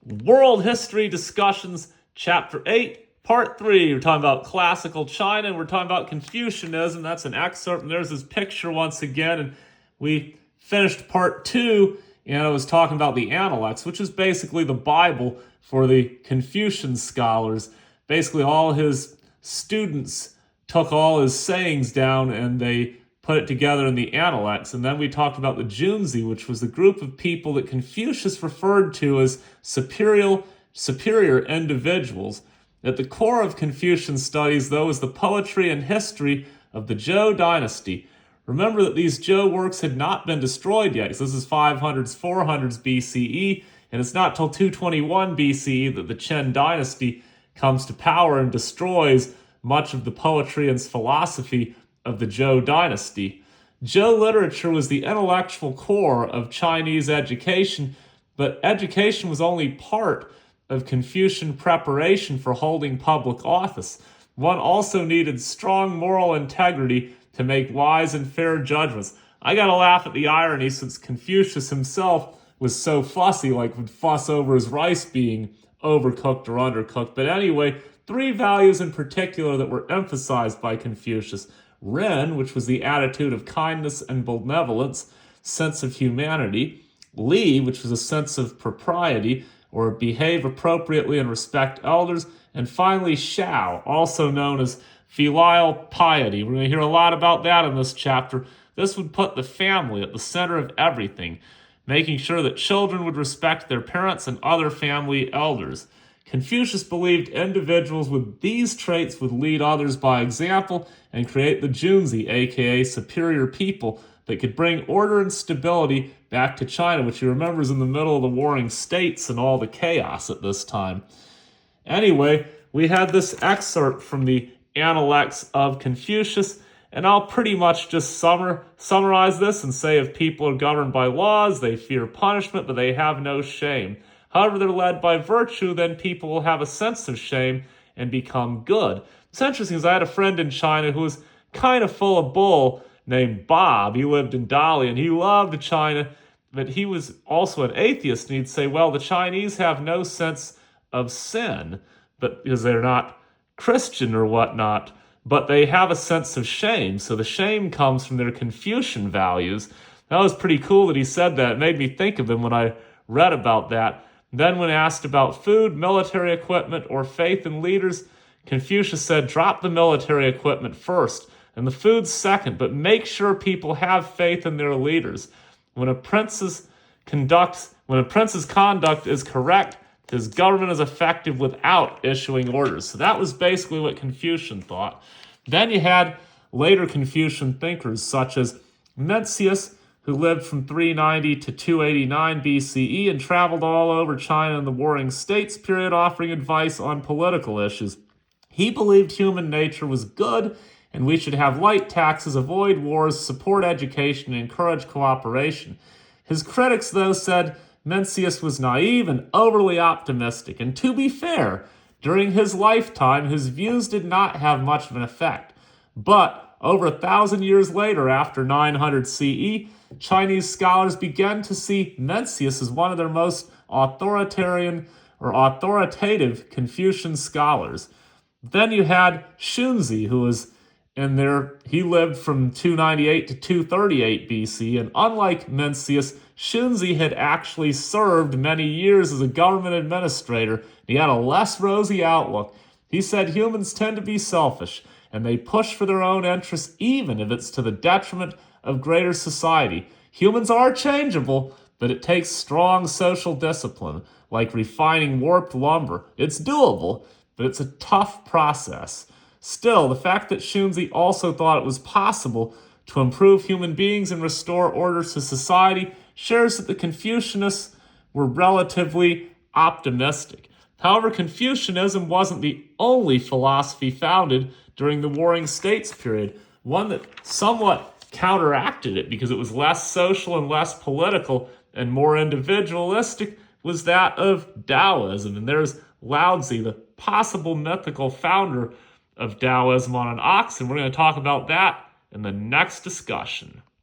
World History Discussions, Chapter 8, Part 3. We're talking about classical China, and we're talking about Confucianism. That's an excerpt, and there's his picture once again. And we finished Part 2, and I was talking about the Analects, which is basically the Bible for the Confucian scholars. Basically, all his students took all his sayings down, and they put it together in the Analects. And then we talked about the Junzi, which was the group of people that Confucius referred to as superior individuals. At the core of Confucian studies, though, is the poetry and history of the Zhou dynasty. Remember that these Zhou works had not been destroyed yet, because this is 500s, 400s BCE, and it's not till 221 BCE that the Qin dynasty comes to power and destroys much of the poetry and philosophy of the Zhou dynasty. Zhou literature was the intellectual core of Chinese education, but education was only part of Confucian preparation for holding public office. One also needed strong moral integrity to make wise and fair judgments. I gotta laugh at the irony, since Confucius himself was so fussy, like would fuss over his rice being overcooked or undercooked. But anyway, three values in particular that were emphasized by Confucius: Ren, which was the attitude of kindness and benevolence, sense of humanity; Li, which was a sense of propriety, or behave appropriately and respect elders; and finally Shao, also known as filial piety. We're going to hear a lot about that in this chapter. This would put the family at the center of everything, making sure that children would respect their parents and other family elders. Confucius believed individuals with these traits would lead others by example and create the Junzi, aka superior people, that could bring order and stability back to China, which you remember is in the middle of the warring states and all the chaos at this time. Anyway, we had this excerpt from the Analects of Confucius, and I'll pretty much just summarize this and say if people are governed by laws, they fear punishment, but they have no shame. However, they're led by virtue, then people will have a sense of shame and become good. It's interesting because I had a friend in China who was kind of full of bull named Bob. He lived in Dali and he loved China, but he was also an atheist, and he'd say, well, the Chinese have no sense of sin, but because they're not Christian or whatnot, but they have a sense of shame. So the shame comes from their Confucian values. That was pretty cool that he said that. It made me think of him when I read about that. Then when asked about food, military equipment, or faith in leaders, Confucius said, drop the military equipment first and the food second, but make sure people have faith in their leaders. When a prince's conduct is correct, his government is effective without issuing orders. So that was basically what Confucian thought. Then you had later Confucian thinkers such as Mencius, who lived from 390 to 289 BCE and traveled all over China in the Warring States period, offering advice on political issues. He believed human nature was good and we should have light taxes, avoid wars, support education, and encourage cooperation. His critics, though, said Mencius was naive and overly optimistic, and to be fair, during his lifetime, his views did not have much of an effect. But over 1,000 years later, after 900 CE, Chinese scholars began to see Mencius as one of their most authoritative Confucian scholars. Then you had Shunzi, who was he lived from 298 to 238 BC, and unlike Mencius, Shunzi had actually served many years as a government administrator. He had a less rosy outlook. He said humans tend to be selfish, and they push for their own interests even if it's to the detriment of greater society. Humans are changeable, but it takes strong social discipline, like refining warped lumber. It's doable, but it's a tough process. Still, the fact that Shunzi also thought it was possible to improve human beings and restore order to society shares that the Confucianists were relatively optimistic. However, Confucianism wasn't the only philosophy founded during the Warring States period. One that somewhat counteracted it because it was less social and less political and more individualistic was that of Taoism. And there's Laozi, the possible mythical founder of Taoism, on an ox, and we're going to talk about that in the next discussion.